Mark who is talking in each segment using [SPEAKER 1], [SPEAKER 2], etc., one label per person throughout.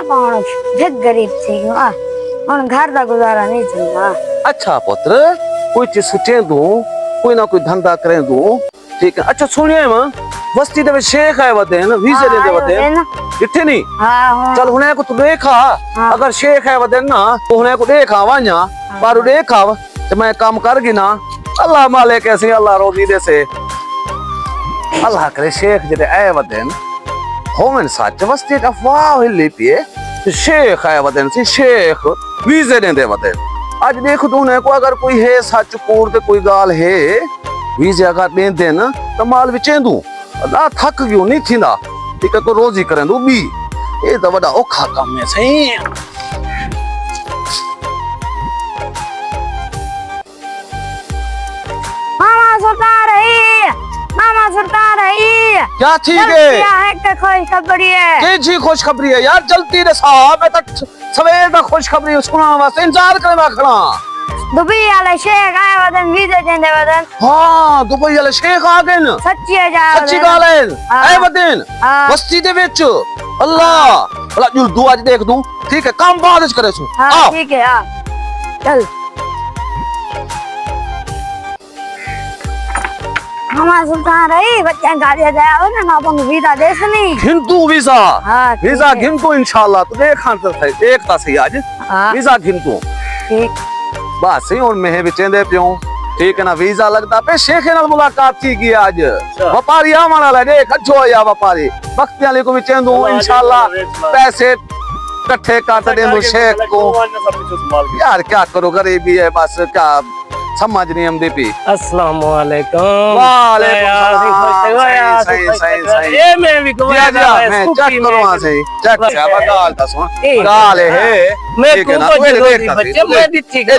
[SPEAKER 1] कौन जग गरीब थी हुन घर दा गुजारा नहीं चलदा।
[SPEAKER 2] अच्छा पुत्र कोई चीज सोचे दू कोई ना कोई धंधा करे दू ठीक है। अच्छा सुनिए मां बस्ती दे शेख है वदेन वीजे दे वदेन इथे नहीं
[SPEAKER 1] हां
[SPEAKER 2] चल हुने को तू देखा अगर शेख है वदेन ना तो हुने को देखा वा냐 पर देखा ते मैं काम कर गी ना अल्लाह मालिक ऐसे अल्लाह रोजी दे से अल्लाह करे शेख जेदे आए वदेन होवन सच बस्ती का अफवाह हिली पिए शेख है वदेन सी शेख वीजे दे वदेन आज देख तू ने को अगर कोई है सच कूड़ ते कोई गाल है वीजे अगर दे देन तो माल विचेंदू ना थक गयो नहीं थींदा ठीक है को रोजी करेंदू बी ए तो वडा औखा काम है सही।
[SPEAKER 1] मामा सुनता रही
[SPEAKER 2] क्या ठीक है
[SPEAKER 1] क्या है कि खुशखबरी है
[SPEAKER 2] के जी खुशखबरी है यार जल्दी रे साहब मैं तक सवेर दा खुशखबरी सुना वास्ते इंतजार करे मैं खड़ा
[SPEAKER 1] दुबई वाले शेख आए वदन वीजे देंदे वदन
[SPEAKER 2] हां दुबई वाले शेख आ गए न
[SPEAKER 1] सच्ची है जा
[SPEAKER 2] सच्ची गाल है आए वदन बस्ती दे विच अल्लाह भला जुल दू आज देख दूं ठीक है काम बाद च करे सु
[SPEAKER 1] हां ठीक है आ चल मामा सुल्तान रही बच्चा गाड़ी जाया हो ना अपन वीजा देश नहीं
[SPEAKER 2] घिनतू वीजा
[SPEAKER 1] हां
[SPEAKER 2] वीजा घिनतू इंशाल्लाह तू देखा तो सही देखता सही आज वीजा घिनतू
[SPEAKER 1] ठीक
[SPEAKER 2] बस ही हुन मैं विचेंदे पियो ठीक है ना वीजा लगता पे शेख नाल मुलाकात थी की आज व्यापारी आवन वाला देख अच्छो या व्यापारी वक्त वाले को विचेंदू इंशाल्लाह पैसे इकट्ठे कर देंदू शेख को यार क्या करो गरीबी है बस क्या समझ नहीं हम दीपी
[SPEAKER 3] अस्सलाम वालेकुम
[SPEAKER 2] वालेकुम सही
[SPEAKER 3] ये मैं भी को
[SPEAKER 2] मैं चेक करो वहां से चेक से गाल दा सुन गाल है
[SPEAKER 3] मैं को बच्चे मैं भी ठीक है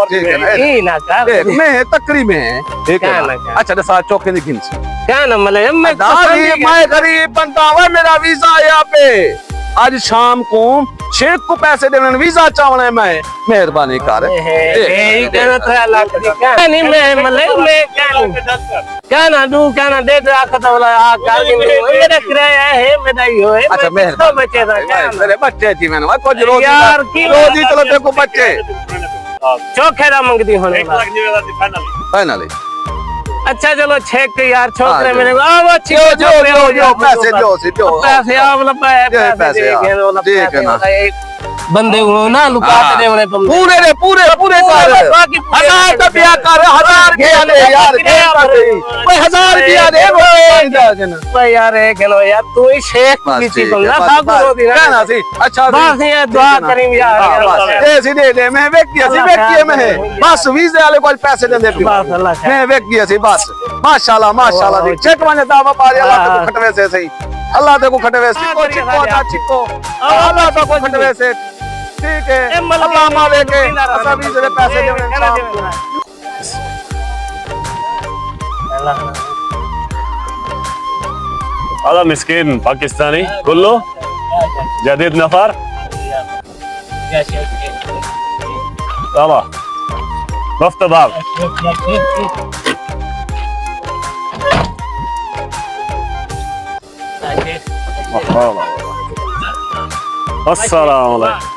[SPEAKER 2] ठीक है
[SPEAKER 3] ये ना कर
[SPEAKER 2] देख मैं तकरी में है ठीक है अच्छा दे साथ चौके दी गिनसी
[SPEAKER 3] क्या ना मले मैं
[SPEAKER 2] मैं गरीब बनता हूं मेरा वीजा यहाँ पे आज शाम को शेख को पैसे देने वीजा चावना है मैं मेहरबानी कर
[SPEAKER 3] यही कहना था लाकड़ी का नहीं मैं मले मैं क्या ना दूं क्या ना दे दे आखत वाला आ कर मेरा किराया है मेरा ही है
[SPEAKER 2] अच्छा मेहरबानी
[SPEAKER 3] बच्चे था
[SPEAKER 2] मेरे बच्चे थी मैंने कुछ रोजी
[SPEAKER 3] यार
[SPEAKER 2] रोजी चलो देखो बच्चे
[SPEAKER 3] चौखेरा मंगती होने
[SPEAKER 2] फाइनली
[SPEAKER 3] अच्छा चलो छेक यार छोकरे मेरे
[SPEAKER 2] जो पैसे दो
[SPEAKER 3] पैसे आप पैसे
[SPEAKER 2] ठीक है ना
[SPEAKER 3] बंदे को ना लुकाते दे उन्हें तुम
[SPEAKER 2] पूरे कर 1000 का ब्याह कर 1000 दिया ले यार कोई 1000 दिया दे
[SPEAKER 3] भाई यार एक लो यार तू ही शेख बीती तुम ना सागो रोदी
[SPEAKER 2] कहना सी अच्छा
[SPEAKER 3] बस ये दुआ करें यार
[SPEAKER 2] ऐसे दे दे मैं व्यक्ति मैं बस वीजे वाले को पैसे दे दे
[SPEAKER 3] बस अल्लाह
[SPEAKER 2] मैं व्यक्ति सी बस माशाल्लाह चेक वाले दावा पारे अल्लाह को खटवे से सही अल्लाह ते को खटवे चिको अल्लाह तो को खटवे से ठीक है अल्लाह मालिक के सभी से पैसे देने
[SPEAKER 4] هذا مسكين باكستاني كله جديد نفر يلا ضفت باب السلام عليكم